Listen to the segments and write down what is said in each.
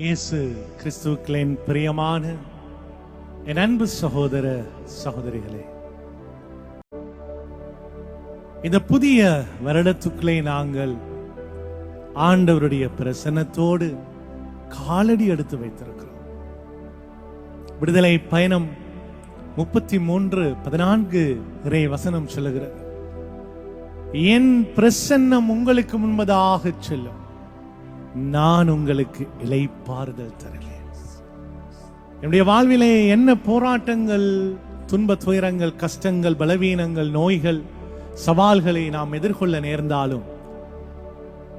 இயேசு கிறிஸ்துவுக்களின் பிரியமான என் அன்பு சகோதர சகோதரிகளே, இந்த புதிய வருடத்துக்குள்ளே நாங்கள் ஆண்டவருடைய பிரசன்னத்தோடு காலடி எடுத்து வைத்திருக்கிறோம். விடுதலை பயணம் 33:14 இறை வசனம் சொல்லுகிறது, என் பிரசன்னம் உங்களுக்கு முன்பதாக செல்லும், நான் உங்களுக்கு இளைப்பாறுதல் தருவேன். என்னுடைய வாழ்விலே என்ன போராட்டங்கள், துன்ப துயரங்கள், கஷ்டங்கள், பலவீனங்கள், நோய்கள், சவால்களை நாம் எதிர்கொள்ள நேர்ந்தாலும்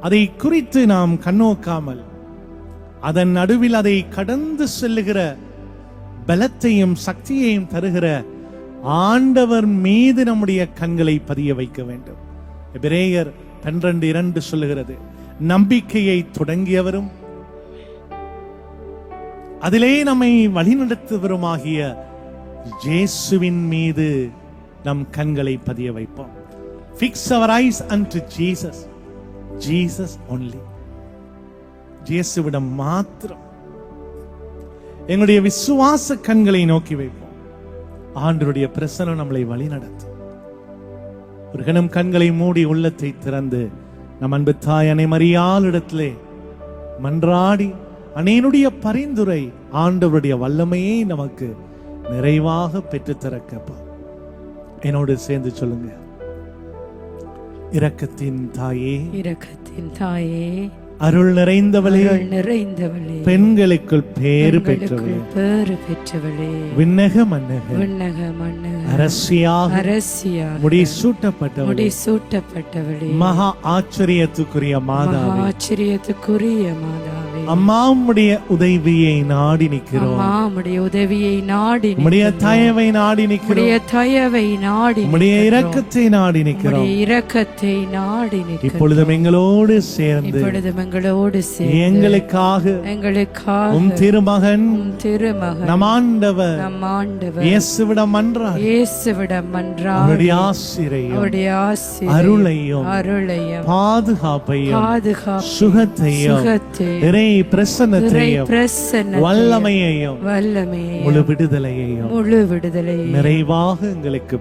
அதை குறித்து நாம் கண்ணோக்காமல் அதன் நடுவில் அதை கடந்து செல்லுகிற பலத்தையும் சக்தியையும் தருகிற ஆண்டவர் மீது நம்முடைய கண்களை பதிய வைக்க வேண்டும். எபிரேயர் 12:2 சொல்லுகிறது, நம்பிக்கையை தொடங்கியவரும் அதிலே நம்மை வழிநடத்துவருமாகிய இயேசுவின் மீது நம் கண்களை பதிய வைப்போம். Fix our eyes unto Jesus, Jesus only. இயேசுவிடம் மாத்திரம் எங்களுடைய விசுவாச கண்களை நோக்கி வைப்போம். ஆண்டவருடைய பிரசன்னம் நம்மளை வழிநடத்தும். ஒரு கணம் கண்களை மூடி உள்ளத்தை திறந்து நம் அன்பு தாய் அன்னை மரியாளிடத்திலே மன்றாடி அன்னையினுடைய பரிந்துரை ஆண்டவருடைய வல்லமையை நமக்கு நிறைவாக பெற்றுத்தர கேட்போம். என்னோடு சேர்ந்து சொல்லுங்க, இரக்கத்தின் தாயே, இரக்கத்தின் தாயே, அருள் நிறைந்தவளே, நிறைந்தவளே, பெண்களுக்குள் பேறு பெற்றவளே, பேறு பெற்றவளே, விண்ணக மன்னக, விண்ணக மன்னக, அரசியாக, அரசியாக, முடிசூட்டப்பட்டவளே, முடிசூட்டப்பட்டவளே, மகா ஆச்சரியத்துக்குரிய மாதாவே, ஆச்சரியத்துக்குரிய மாதாவே, அம்மா உம்முடைய உதவியை நாடி நிற்கிறோம். அம்மா உம்முடைய உதவியை நாடி, உம்முடைய தயவை நாடி நிற்கிறோம். உம்முடைய தயவை நாடி, உம்முடைய இரக்கத்தை நாடி நிற்கிறோம். உம்முடைய இரக்கத்தை நாடி நிற்கிறோம். இப்பொழுதும் எங்களோடு சேர்ந்து, இப்பொழுதும் எங்களோடு சேர்ந்து எங்களுக்காக உம் திருமகன் நம் ஆண்டவர் இயேசுவிடம் மன்றாடி, இயேசுவிடம் மன்றாடி, அவருடைய ஆசீரையும், அவருடைய அருளையும், பாதுகாப்பையும், சுகத்தையும், இறை பிரசன்னத்தையும், வல்லமையையும், முழு விடுதலையையும் நிறைவாக எங்களுக்கு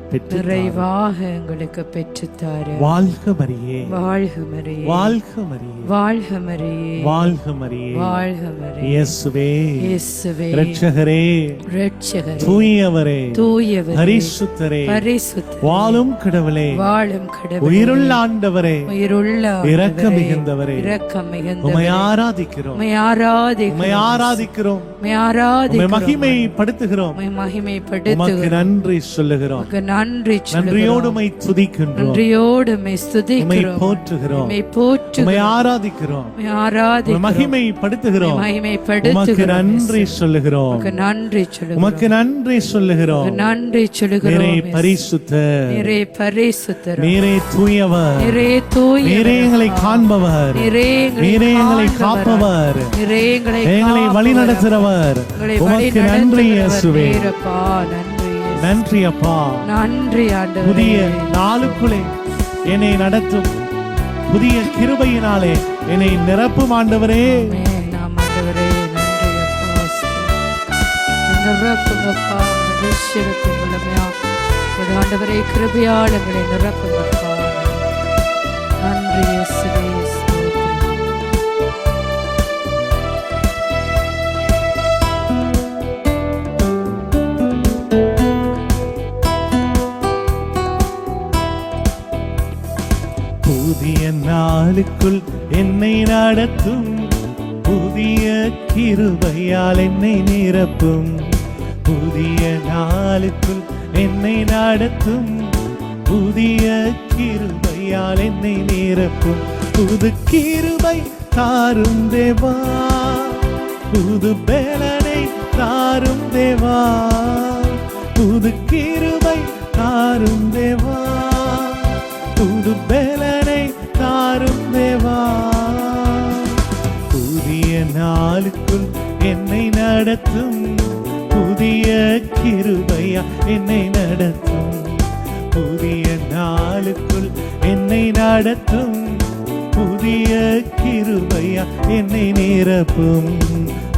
பெற்றுத்தார. வாழ்க மரியே, வாழ்க மரியே, வாழ்க மரியே, வாழ்க மரியே, வாழ்க மரியே, வாழ்க மரியே. இயேசுவே, இயேசுவே, இரட்சகரே, இரட்சகரே, தூயவரே, தூயவரே, பரிசுத்தரே, பரிசுத்தரே, வாழும் கடவுளே, வாழும் கடவுளே, உயிருள்ள ஆண்டவரே, உயிருள்ள இரக்கம் மிகுந்தவரே, இரக்கம் மிகுந்தவரே, உம்மை ஆராதிக்கிறோம், உம்மை ஆராதிக்கிறோம், உம்மை ஆராதிக்கிறோம், உம்மை ஆராதிக்கிறோம், உம்மை மகிமைப்படுத்துகிறோம், உம்மை மகிமைப்படுத்துகிறோம், உமக்கு நன்றி சொல்லுகிறோம், உமக்கு நன்றி நன்றியோடு உம்மை துதிக்கின்றோம், நன்றியோடு உம்மை உம்மை ஸ்துதிக்கிறோம், போற்றுகிறோம், உம்மை போற்றுகிறோம், உம்மை ஆராதிக்கிறோம், உம்மை ஆராதிக்கிறோம், மகிமைப்படுத்துகிறோம், மகிமைப்படுத்துகிறோம், உமக்கு நன்றி சொல்லுகிறோம், உமக்கு நன்றி சொல்லுகிறோம், உமக்கு நன்றி சொல்லுகிறோம், உமக்கு நன்றி சொல்லுகிறோம். நீரே பரிசுத்தர், நீரே பரிசுத்தர், நீரே தூயவர், நீரே தூயவர், நீரே எங்களை காண்பவர், நீரே நீரே எங்களை காப்பவர், நீரே எங்களை வழிநடத்துகிறவர். உமக்கு நன்றி இயேசுவே, நன்றி அப்பா, நன்றி ஆண்டவரே. புதிய நாளுக்குள்ளே என்னை நடத்தும் புதிய கிருபையினாலே என்னை நிரப்பும் ஆண்டவரே. நாம் ஆண்டவரே, நன்றி அப்பா, நிரப்புங்கப்பா, ஆண்டவரே, கிருபையால் எங்களை நிரப்புங்கப்பா. நன்றி இயேசுவே. புதிய நாளுக்குள் என்னை நடத்தும், புதிய கிருபையால் என்னை நிரப்பும், புதிய நாளுக்குள் என்னை நடத்தும், புதிய கிருபையால் என்னை நிரப்பும். புது கிருபை தாரும் தேவா, புது பலனை தாரும் தேவா, புது கிருபை தாரும் தேவா, புது பலனை தாரும் தேவா. புதிய நாளுக்குள் என்னை நடத்தும், புதிய கிருபையா என்னை நடத்தும், புதிய நாளுக்குள் என்னை நடத்தும், புதிய கிருபையா என்னை நிரப்பும்.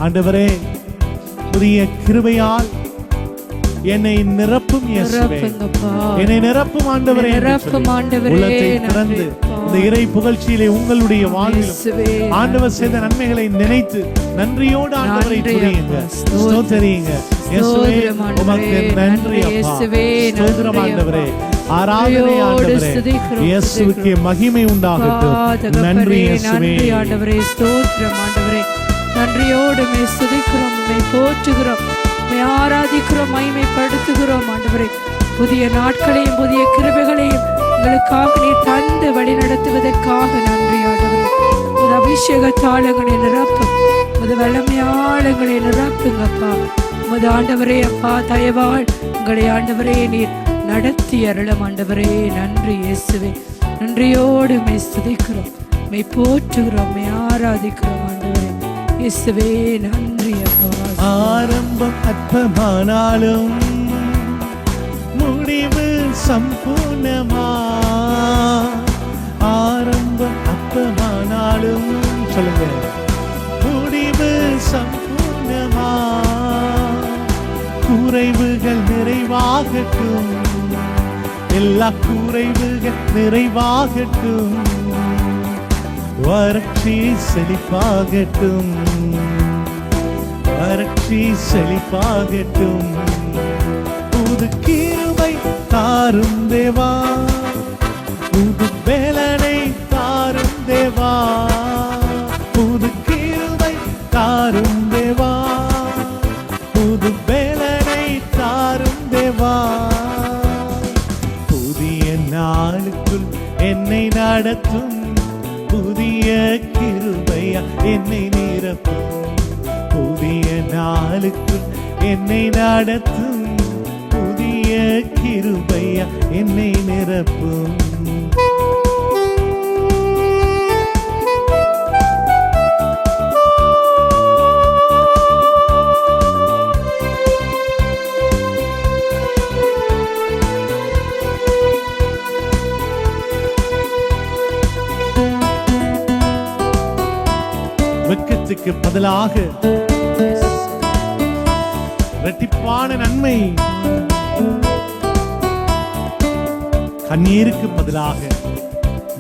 ஆண்டவரே, புதிய கிருபையால் என்னை நிரப்பும் இயேசுவே, என்னை நிரப்பும் ஆண்டவரே. உள்ளத்தை திறந்து இந்த இறை புகழ்ச்சியிலே உங்களுடைய வாழ்வில் ஆண்டவர் செய்த நன்மைகளை நினைத்து நன்றியோடு ஆண்டவரை துதியுங்க, ஸ்தோத்திரியுங்க. இயேசுவே, உமக்கு நன்றி அப்பா. ஸ்தோத்திரம் ஆண்டவரே, ஆராதனை ஆண்டவரே. இயேசுவுக்கு மகிமை உண்டாகட்டும். நன்றி இயேசுவே. ஆண்டவரே, ஸ்தோத்திரம் ஆண்டவரே. நன்றியோடு மே துதிக்கிறோம், மே போற்றுகிறோம், மே ஆராதிக்கிறோம், மகிமைப்படுத்துகிறோம் ஆண்டவரே. புதிய நாட்களையும் புதிய கிருபைகளையும் எங்களுக்காக நீ தந்து வழி நடத்துவதற்காக நன்றி ஆண்டவரே. ஒரு அபிஷேகத்தாளங்களை நிரப்பும், ஒரு வல்லமையாளங்களை நிரப்புங்கப்பா. உமது ஆண்டவரே அப்பா, தயவாள் உங்களை ஆண்டவரே நீர் நடத்தி அருளும் ஆண்டவரே. நன்றி இயேசுவே. நன்றியோடு மே துதிக்கிறோம், மே போற்றுகிறோம், மே ஆராதிக்கிறோம் ஆண்டவரே. இயேசுவே நன்றி அப்பா. ஆரம்பம் அற்பமானாலும் முடிவு சம்பூர்ணமா. ஆரம்பம் அற்பமானாலும் சொல்லுங்க, முடிவு சம்பூர்ணமா. குறைவுகள் நிறைவாகட்டும், எல்லா குறைவுகள் நிறைவாகட்டும். வறட்சி செழிப்பாகட்டும், வறட்சி செழிப்பாகட்டும். புது கிருபை தாரும் தேவா, புது வேலனை தாரும் தேவா. புது கிருபை தாரும் தேவா, புது வேலனை தாரும் தேவா. புதிய நாளுக்குள் என்னை நடத்தும், புதிய கிருபையா என்னை நிரப்பும். புதிய நாளுக்குள் என்னை நடத்தும், புதிய கிருபையா என்னை நிரப்பும். வெட்கத்துக்கு பதிலாக இரட்டிப்பான நன்மை, கண்ணீருக்கு பதிலாக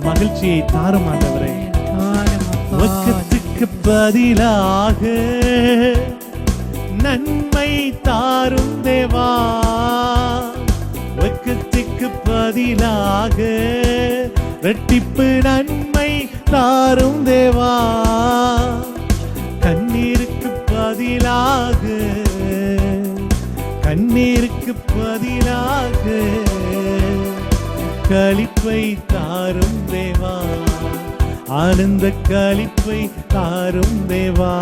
மகிழ்ச்சியை தாரும் ஆண்டவரே. வெட்கத்துக்கு பதிலாக நன்மை தாரும் தேவா, வெட்கத்துக்கு பதிலாக இரட்டிப்பு நன்மை தாரும் தேவா. கண்ணீருக்கு பதிலாக, கண்ணீருக்கு பதிலாக களிப்பை தாரும் தேவா, ஆனந்த களிப்பை தாரும் தேவா.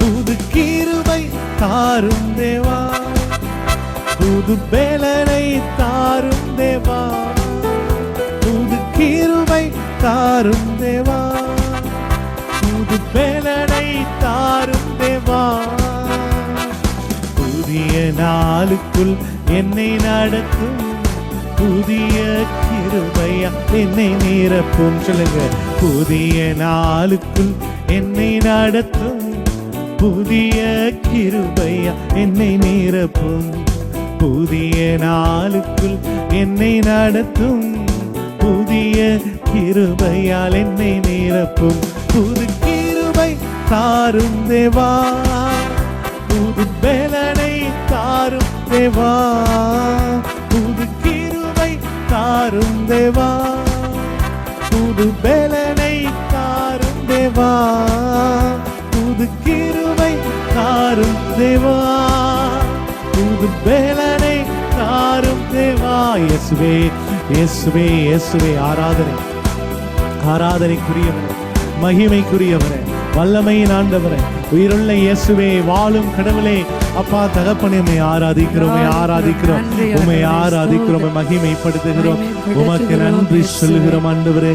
புது கிருபை தாரும் தேவா, புது வேலனை தாரும் தேவா. புது கிருபை தாரும் தேவா, புது வேலனை தாரும் தேவா. புதிய நாளுக்குள் என்னை நடத்தும், புதிய கிருபையா என்னை நிரப்பும். சொல்லுங்க, புதிய நாளுக்குள் என்னை நடத்தும், புதிய கிருபையா என்னை நிரப்பும். புதிய நாளுக்குள் என்னை நடத்தும், புதிய கிருபையால் என்னை நிரப்பும். புது கிருபை தாரும் தேவா, புது வேலனை தாரும் தேவா. புது கிருபை தாரும் தேவா, புது வேலனை தாரும் தேவா. புது கிருபை தாரும் தேவா, புது வேலனை தாரும் தேவா. இயேசுவே, இயேசுவே, இயேசுவே. ஆராதனை, ஆராதனைக்குரியவரே, மகிமைக்குரியவரே, வல்லமையின் ஆண்டவரே, உயிருள்ள இயேசுவே, வாழும் கடவுளே, அப்பா தகப்பனே, உம்மை ஆராதிக்கிறோம், உம்மை ஆராதிக்கிறோம், உம்மை ஆராதிக்கிறோம், மகிமைப்படுத்துகிறோம். உமக்கு நன்றி சொல்லுகிறோம் ஆண்டவரே.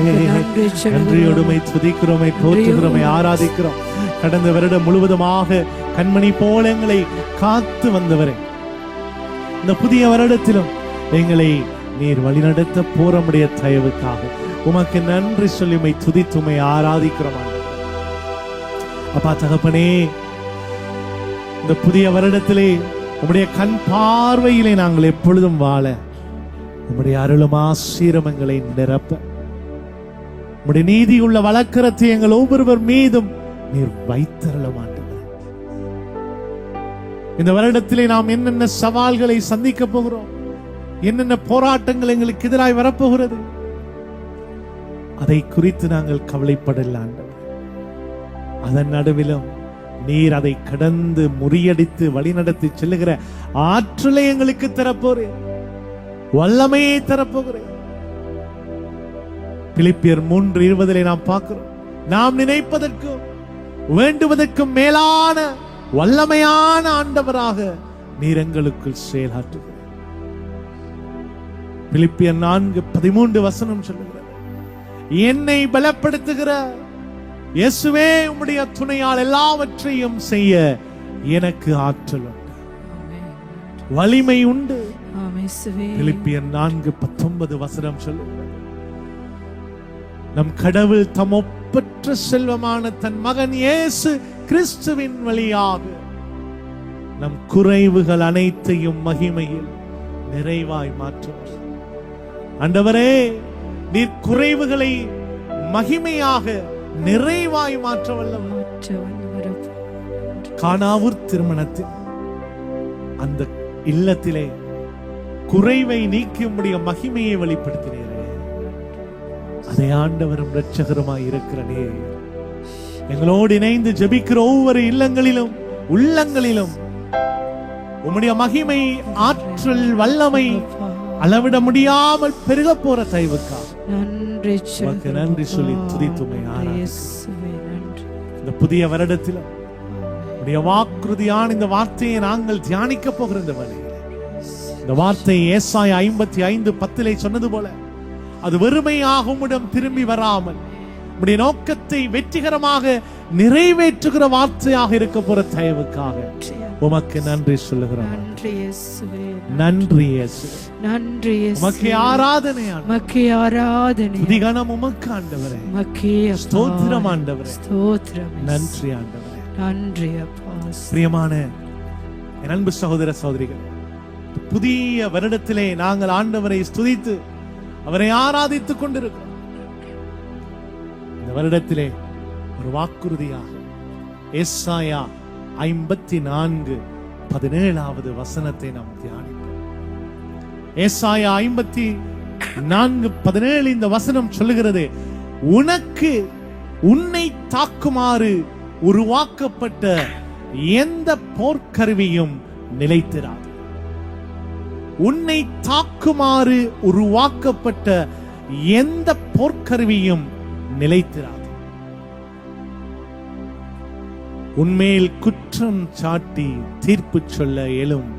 நன்றியோடு உம்மை துதிக்கிறோம், உம்மை போற்றுகிறோம், உம்மை ஆராதிக்கிறோம். கடந்த வருடம் முழுவதுமாக கண்மணி போல எங்களை காத்து வந்தவரே, இந்த புதிய வருடத்திலும் எங்களை நீர் வழிநடத்த போறமுடைய தயவுக்காக உமக்கு நன்றி சொல்லி உம்மை துதித்து உம்மை ஆராதிக்கிறோம் ஆண்டவரே. அப்பா தகப்பனே, இந்த புதிய வருடத்திலே உம்முடைய கண் பார்வையிலே நாங்கள் எப்பொழுதும் வாழ உம்முடைய அருளும் ஆசீர்வாதங்களை நிரப்ப உம்முடைய நீதியுள்ள வழக்கரத்தை எங்கள் ஒவ்வொருவர் மீதும் நீர் வைத்தருளும் ஆண்டவரே. இந்த வருடத்திலே நாம் என்னென்ன சவால்களை சந்திக்க போகிறோம், என்னென்ன போராட்டங்கள் எங்களுக்கு எதிராய் வரப்போகிறது, அதை குறித்து நாங்கள் கவலைப்படல ஆண்டவரே. அதன் நடுவிலும் நீர் அதை கடந்து முறியடித்து வழிநடத்தி செல்லுகிற ஆற்றலை எங்களுக்கு தரப்போறேன், வல்லமையை தரப்போகிறேன். பிலிப்பியர் 3:20 நாம் பார்க்கிறோம், நாம் நினைப்பதற்கும் வேண்டுவதற்கும் மேலான வல்லமையான ஆண்டவராக நீர் எங்களுக்குள் செயலாற்றுகிறார். பிலிப்பியர் 4:13 சொல்லுகிறது, என்னை பலப்படுத்துகிற இயேசுவே உம்முடைய துணையால் எல்லாவற்றையும் செய்ய எனக்கு ஆற்றல் உண்டு, வலிமை உண்டு. பிலிப்பியர் 4:19 சொல்லுகிறது, நம் கடவுள் தம் ஒப்பற்ற செல்வமான தன் மகன் இயேசு கிறிஸ்துவின் வழியாக நம் குறைவுகள் அனைத்தையும் மகிமையில் நிறைவாய் மாற்றுவார். ஆண்டவரே, நீர் குறைவுகளை மகிமையாக நிறைவாய் மாற்ற வல்லவர். கானாவூர் திருமணத்தில் அந்த இல்லத்திலே குறைவை நீக்கி உம்முடைய மகிமையை வெளிப்படுத்தினீரே, அதை ஆண்டவரும் இரட்சகருமாய் இருக்கிற நீர் எங்களோடு இணைந்து ஜெபிக்கிற ஒவ்வொரு இல்லங்களிலும் உள்ளங்களிலும் உம்முடைய மகிமை, ஆற்றல், வல்லமை அளவிட முடியாமல் பெருக போற தயவுக்காக நன்றி சொல்லி துதித்துமை இந்த புதிய வருடத்தில் உடைய வாக்குறுதியான இந்த வார்த்தையை நாங்கள் தியானிக்க போகிற இந்த வேளையில் இந்த வார்த்தை ஏசாயா 55:10 சொன்னது போல அது வெறுமையாக உம்மிடம் திரும்பி வராமல் உடைய நோக்கத்தை வெற்றிகரமாக நிறைவேற்றுகிற வார்த்தையாக இருக்க போற தயவுக்காக உமக்கு நன்றி சொல்லுகிறோம். நன்றி இயேசுவே, நன்றி உமக்கு ஆராதனை, உமக்கு ஆராதனை, துதி கனம் உமக்கு ஆண்டவரே, உமக்கு ஸ்தோத்திரம் ஆண்டவரே, ஸ்தோத்திரம், நன்றி ஆண்டவரே, நன்றி அப்பா. பிரியமான என் அன்பு சகோதர சகோதரிகள், புதிய வருடத்திலே நாங்கள் ஆண்டவரை ஸ்துதித்து அவரை ஆராதித்துக் கொண்டிருக்கிறோம். இந்த வருடத்திலே ஒரு வாக்குறுதியாக ஏசாயா 54:17 நாம் தியானிப்போம். ஏசாயா 54:17 இந்த வசனம் சொல்லுகிறது, உனக்கு உன்னை தாக்குமாறு உருவாக்கப்பட்ட எந்த போர்க்கருவியும் நிலைத்திராது. உன்னை தாக்குமாறு உருவாக்கப்பட்ட எந்த போர்க்கருவியும் நிலைத்திராது. உன்மேல் குற்றம் சாட்டி தீர்ப்பு சொல்ல எழும்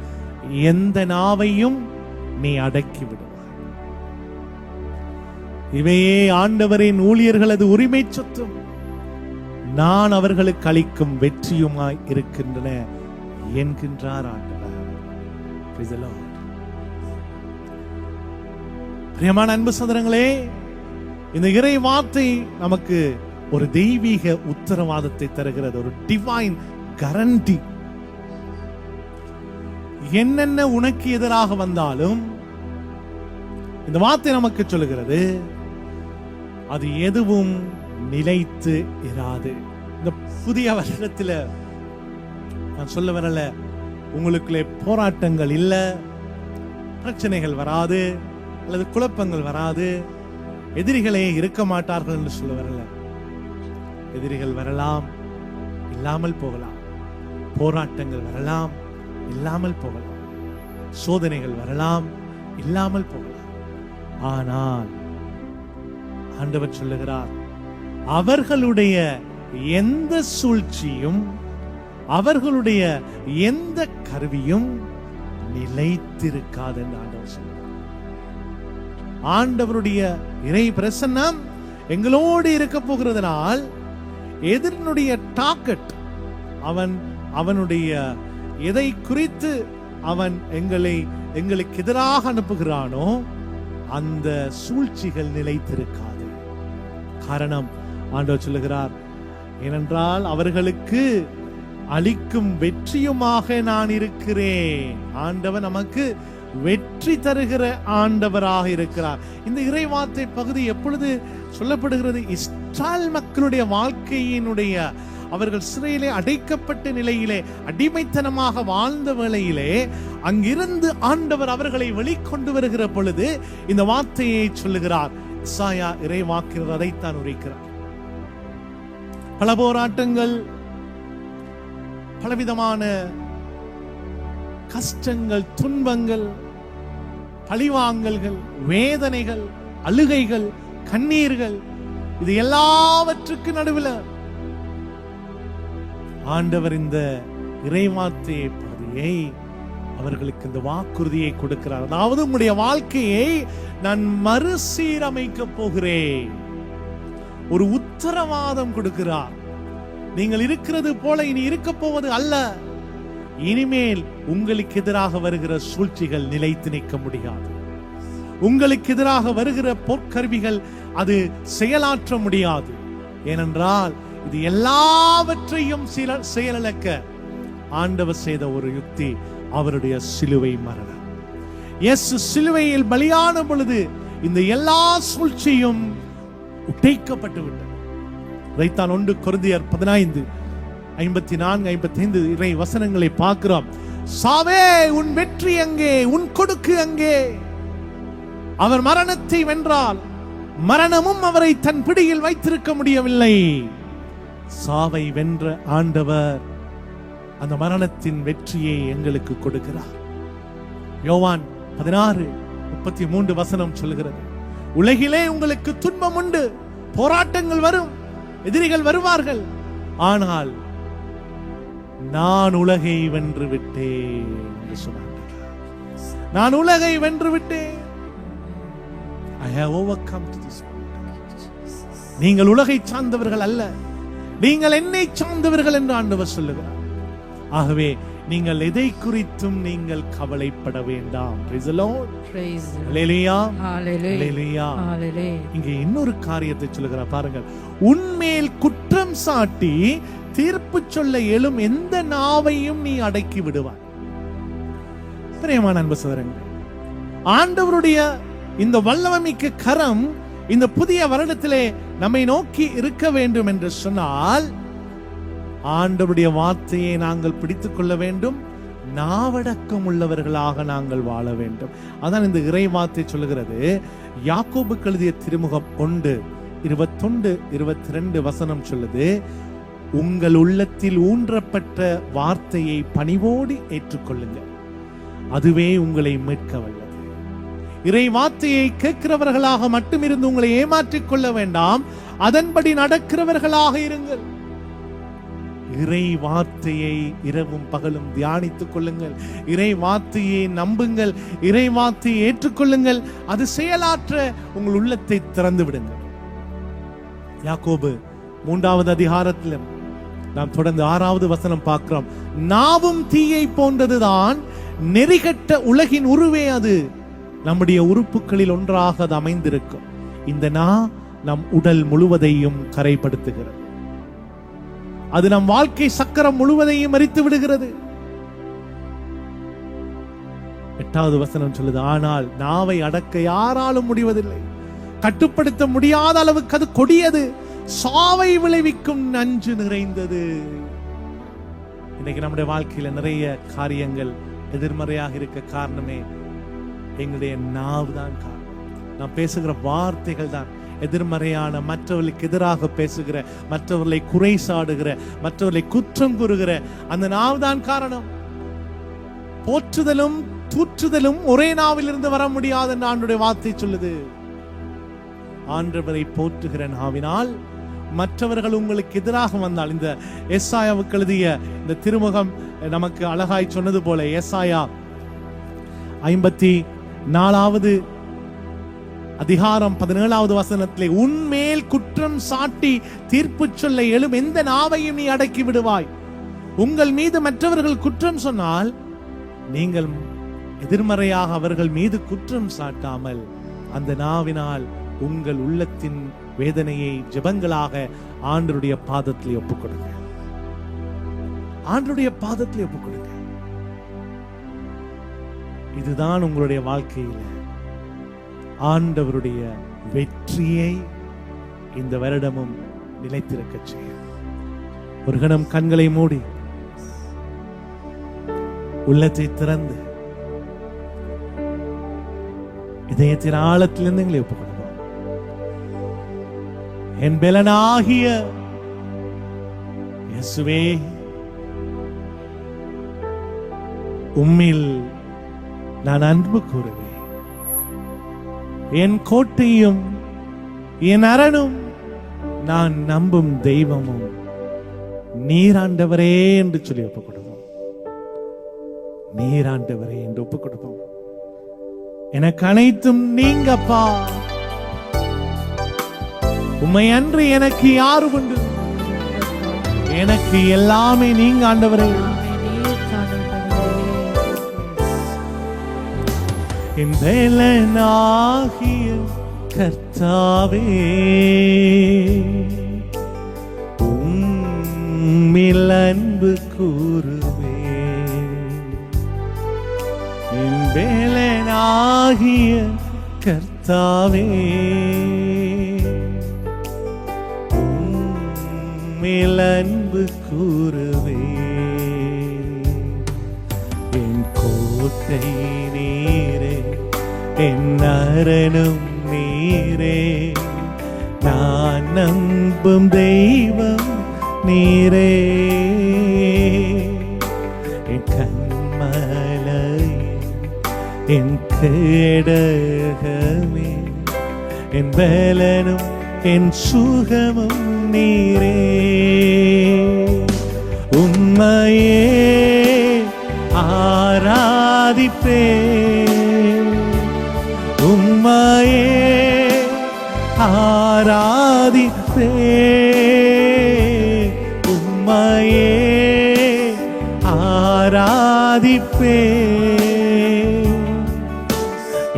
எந்த நாவையும் நீ அடக்கி விடுவாய். இவையே ஆண்டவரின் ஊழியர்களது உரிமை சொத்தும் நான் அவர்களுக்கு அளிக்கும் வெற்றியுமாய் இருக்கின்றன என்கின்றார் ஆண்டவர். Praise the Lord. பிரியமான அன்பு சகோதரங்களே, இந்த இறை வார்த்தை நமக்கு ஒரு தெய்வீக உத்தரவாதத்தை தருகிறது, ஒரு டிவைன் கேரண்டி. என்னென்ன உனக்கு எதிராக வந்தாலும் இந்த வார்த்தை நமக்கு சொல்லுகிறது, அது எதுவும் நிலைத்து இராது. இந்த புதிய வருடத்தில் நான் சொல்ல வரல, உங்களுக்குள்ளே போராட்டங்கள் இல்ல, பிரச்சனைகள் வராது, அல்லது குழப்பங்கள் வராது, எதிரிகளே இருக்க மாட்டார்கள் என்று சொல்ல வரல. எதிரிகள் வரலாம், இல்லாமல் போகலாம். போராட்டங்கள் வரலாம், இல்லாமல் போகலாம். சோதனைகள் வரலாம், இல்லாமல் போகலாம். ஆனால் ஆண்டவர் சொல்லுகிறார், அவர்களுடைய எந்த சூழ்ச்சியும் அவர்களுடைய எந்த கருவியும் நிலைத்திருக்காது என்று ஆண்டவர் சொல்லுகிறார். ஆண்டவருடைய இறை பிரசன்னம் எங்களோடு இருக்க போகிறதுனால் எதிரினுடைய டார்கெட், அவனுடைய எதை குறித்து அவன் எங்களுக்கு எதிராக அனுப்புகிறானோ அந்த சூழ்ச்சிகள் நிலைத்திருக்காது. காரணம் ஆண்டவர் சொல்லுகிறார், ஏனென்றால் அவர்களுக்கு அளிக்கும் வெற்றியுமாக நான் இருக்கிறேன். ஆண்டவர் நமக்கு வெற்றி தருகிற ஆண்டவராக இருக்கிறார். இந்த இறைவார்த்தை பகுதி எப்பொழுது சொல்லப்படுகிறது? இஸ்ரவேல் மக்களுடைய வாழ்க்கையினுடைய அவர்கள் சிறையிலே அடைக்கப்பட்ட நிலையிலே அடிமைத்தனமாக வாழ்ந்த வேளையிலே அங்கிருந்து ஆண்டவர் அவர்களை வெளிக்கொண்டு வருகிற பொழுது இந்த வார்த்தையை சொல்லுகிறார். எசாயா இறைவாக்கினர் அதைத்தான் உரைக்கிறார். பல போராட்டங்கள், பலவிதமான கஷ்டங்கள், துன்பங்கள், பழிவாங்கல்கள், வேதனைகள், அழுகைகள், கண்ணீர்கள், இது எல்லாவற்றுக்கு நடுவில் ஆண்டவர் இந்த இறைவார்த்தையை பகுதியை அவர்களுக்கு இந்த வாக்குறுதியை கொடுக்கிறார். அதாவது உங்களுடைய வாழ்க்கையை நான் மறுசீரமைக்க போகிறேன். ஒரு உத்தரவாதம் கொடுக்கிறார். நீங்கள் இருக்கிறது போல இனி இருக்க போவது அல்ல. இனிமேல் உங்களுக்கு எதிராக வருகிற சூழ்ச்சிகள் நிலைத்து நிற்க முடியாது. உங்களுக்கு எதிராக வருகிற பொற்கருவிகள் அது செயலாற்ற முடியாது. ஏனென்றால் இது எல்லாவற்றையும் செயலிழக்க ஆண்டவர் செய்த ஒரு யுக்தி அவருடைய சிலுவை மரணம். இயேசு சிலுவையில் பலியான பொழுது இந்த எல்லா சூழ்ச்சியும் உடைக்கப்பட்டு விட்டது. இதைத்தான் 1 கொரிந்தியர் 15:54-55 இறை வசனங்களை பார்க்கிறோம். சாவே உன் வெற்றி எங்கே? உன் கொடுக்கு எங்கே? அவர் மரணத்தை வென்றால் மரணமும் அவரை தன் பிடியில் வைத்திருக்க முடியவில்லை. சாவை வென்ற ஆண்டவர் அந்த மரணத்தின் வெற்றியை எங்களுக்கு கொடுக்கிறார். யோவான் 16:33 வசனம் சொல்கிறது, உலகிலே உங்களுக்கு துன்பம் உண்டு, போராட்டங்கள் வரும், எதிரிகள் வருவார்கள், ஆனால் நான் உலகை வென்று விட்டேன் என்று சொன்னார். நான் உலகை வென்று விட்டேன். I have overcome to this world. நீங்கள் உலகை சார்ந்தவர்கள் அல்ல, நீங்கள் என்னை சார்ந்தவர்கள் என்று ஆண்டவர் சொல்லுகிறார். ஆகவே நீங்கள் எதை குறித்தும் நீங்கள் கவலைப்பட வேண்டாம். Praise the Lord. Praise the Lord. Hallelujah. Hallelujah. Hallelujah. Hallelujah. இங்கே இன்னொரு காரியத்தை சொல்லுகிறார் பாருங்கள். உன்மேல் குற்றம் சாட்டி தீர்ப்பு சொல்ல எழும் எந்த நாவையும் நீ அடக்கி விடுவாய். பிரியமான அன்பு சகோதரர்களே, ஆண்டவருடைய இந்த வல்லமைமிக்க கரம் இந்த புதிய வருடத்திலே நம்மை நோக்கி இருக்க வேண்டும் என்று சொன்னால் ஆண்டவருடைய வார்த்தையை நாங்கள் பிடித்துக் கொள்ள வேண்டும். நாவடக்கம் உள்ளவர்களாக நாங்கள் வாழ வேண்டும். அதான் இந்த இறை வார்த்தை சொல்லுகிறது. யாக்கோபுக்கு எழுதிய திருமுகம் 1:21-22 வசனம் சொல்லுது, உங்கள் உள்ளத்தில் ஊன்றப்பட்ட வார்த்தையை பணிவோடு ஏற்றுக்கொள்ளுங்கள், அதுவே உங்களை மீட்க வல்லது. இறை வார்த்தையை கேட்கிறவர்களாக மட்டும் இருந்து உங்களை ஏமாற்றிக் கொள்ள வேண்டாம், அதன்படி நடக்கிறவர்களாக இருங்கள். இறை வார்த்தையை இரவும் பகலும் தியானித்துக் கொள்ளுங்கள். இறை வார்த்தையை நம்புங்கள். இறை வார்த்தையை ஏற்றுக்கொள்ளுங்கள். அது செயலாற்ற உங்கள் உள்ளத்தை திறந்து விடுங்கள். யாக்கோபு 3வது அதிகாரத்தில் நாம் தொடர்ந்து 6வது வசனம் பார்க்கிறோம். நாவும் தீயை போன்றதுதான், நெறிகட்ட உலகின் உருவே அது. நம்முடைய உறுப்புகளில் ஒன்றாக அது அமைந்திருக்கும். இந்த நா நம் உடல் முழுவதையும் கரைப்படுத்துகிறது. அது நம் வாழ்க்கை சக்கரம் முழுவதையும் மறித்து விடுகிறது. 8வது வசனம் சொல்லுது, ஆனால் நாவை அடக்க யாராலும் முடிவதில்லை, கட்டுப்படுத்த முடியாத அளவுக்கு அது கொடியது, சாவை விளைவிக்கும் நஞ்சு நிறைந்தது. இன்னைக்கு நம்முடைய வாழ்க்கையில நிறைய காரியங்கள் எதிர்மறையாக இருக்க காரணமே எங்களுடைய நாவு தான் காரணம். நாம் பேசுகிற வார்த்தைகள் தான் எதிர்மறையான, மற்றவர்களுக்கு எதிராக பேசுகிற, மற்றவர்களை குறை சாடுகிற, மற்றவர்களை குற்றம் கூறுகிற அந்த நாவு தான் காரணம். போற்றுதலும் தூற்றுதலும் ஒரே நாவில் இருந்து வர முடியாது என்று ஆண்டவருடைய வார்த்தை சொல்லுது. ஆண்டவரை போற்றுகிற நாவினால் மற்றவர்கள் உங்களுக்கு எதிராக வந்தால், இந்த எசாயாவுக்கு எழுதிய இந்த திருமுகம் நமக்கு அழகாய் சொன்னது போல, எசாயா 54வது அதிகாரம் 17வது வசனத்திலே, உன்மேல் குற்றம் சாட்டி தீர்ப்பு சொல்ல எழும் எந்த நாவையும் நீ அடக்கி விடுவாய். உங்கள் மீது மற்றவர்கள் குற்றம் சொன்னால் நீங்கள் எதிர்மறையாக அவர்கள் மீது குற்றம் சாட்டாமல் அந்த நாவினால் உங்கள் உள்ளத்தின் வேதனையை ஜெபங்களாக ஆண்டவருடைய பாதத்தில் ஒப்புக் கொடுங்க. ஆண்டவருடைய பாதத்தில் ஒப்புக் கொடுங்க. இதுதான் உங்களுடைய வாழ்க்கையில ஆண்டவருடைய வெற்றியை இந்த வருடமும் நிலைத்திருக்க செய்யும். ஒரு கணம் கண்களை மூடி உள்ளத்தை திறந்து இதயத்தின் ஆழத்திலிருந்து எங்களை ஒப்புக் கொடுப்போம். என் பலனாகிய இயேசுவே, உம்மில் நான் அன்பு கூறுவேன். என் கோட்டையும் என் அரணும் நான் நம்பும் தெய்வமும் நீராண்டவரே என்று சொல்லி ஒப்புக் கொடுப்போம். நீராண்டவரே என்று ஒப்புக் கொடுப்போம். எனக்கு அனைத்தும் நீங்கப்பா, உம்மை அன்று எனக்கு யாரு உண்டு? எனக்கு எல்லாமே நீங்க ஆண்டவரே. என் பலனாகிய கர்த்தாவே, உம்மில் அன்பு கூறுவேன். என் பலனாகிய கர்த்தாவே, உம்மில் அன்பு கூறுவேன். என் கோட்டை நீரே, என் அரணும் நீரே, நான் நம்பும் தெய்வம் நீரே. என் கண்மலை, என் கேடகமே, என் பலனும் என் சுகமும் நீரே. உம்மையே ஆராதிப்பேன், உம்மையே ஆராதிப்பேன், உம்மையே ஆராதிப்பேன்.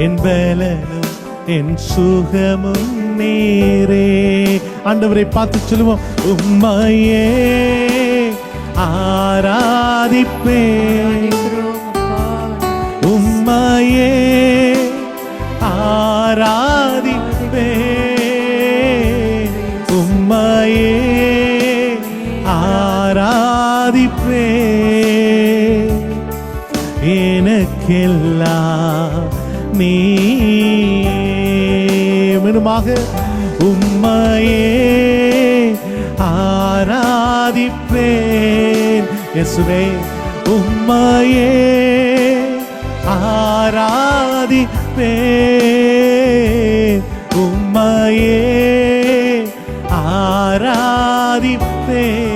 என் பலனும் என் சுகமும் நீரே. ஆண்டவரை பார்த்து சொல்லுவோம், உம்மையே ஆராதிப்பேன், உம்மையே ஆராதிப்பேன், உம்மையே ஆராதிப்பேன். எனக்கெல்லாம் மீண்டுமாக உம்மையே ஆராதிப்பேன். இயேசுவே, உம்மையே ஆராதிப்பேன், உம்மையே ஆராதிப்பேன்.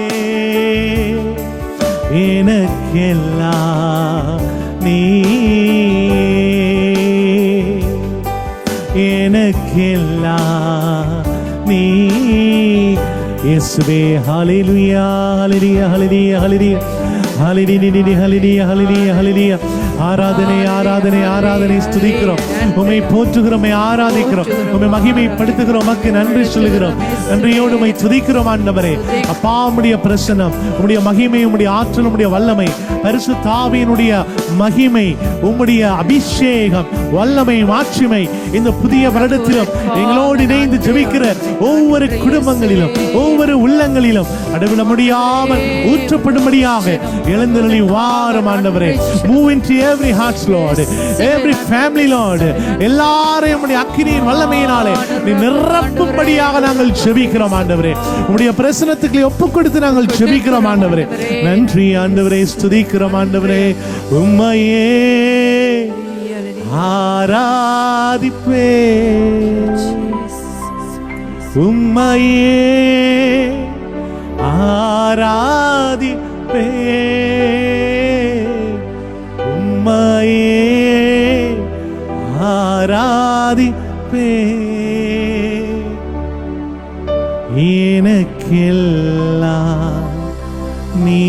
எனக்கெல்லாம் நீ, எனக்கெல்லாம் நீ. இயேசுவே, ஹல்லேலூயா ஹல்லேலூயா ஹல்லேலூயா ஹல்லேலூயா ஹல்லேலூயா ஹல்லேலூயா ஹல்லேலூயா ஹல்லேலூயா. ஆராதனை ஆராதனை ஆராதனை ஸ்துதிக்கிறோம், உம்மை போற்றுகிறோம், உம்மை ஆராதிக்கிறோம், உம்மை மகிமைப்படுத்துகிறோம், உமக்கு நன்றி சொல்லுகிறோம். நன்றியோடு உம்மை துதிக்கிறோம் ஆண்டவரே. அப்பா, உம்முடைய பிரசன்னம், உம்முடைய மகிமை, உம்முடைய ஆற்றல், உம்முடைய வல்லமை, பரிசுத்த ஆவியினுடைய மகிமை, உம்முடைய அபிஷேகம், வல்லமை, மாட்சிமை இந்த புதிய வருடத்திலும் எங்களோடு இணைந்து ஜெபிக்கிற ஒவ்வொரு குடும்பங்களிலும், ஒவ்வொரு உள்ளங்களிலும் அடவிட முடியாமல் ஊற்றப்படும்படியாக எழுந்தருளி வாரும் ஆண்டவரே. Move into every heart, Lord, every family, Lord. எல்லாரையும் உம்முடைய அக்கினியின் வல்லமையினாலே நீ நிரப்பும்படியாக நாங்கள் ஜெபிக்கிறோம் ஆண்டவரே. உம்முடைய பிரசன்னத்துக்கு ஒப்புக் கொடுத்து நாங்கள் ஜெபிக்கிறோம் ஆண்டவரே. நன்றி ஆண்டவரே, ஸ்துதிக்கிறோம் ஆண்டவரே. உம்மையே ஆராதிப்பேன், உம்மையே ஆராதிப்பேன், உம்மையே ஆராதிப்பேன். எனக்கெல்லாம் நீ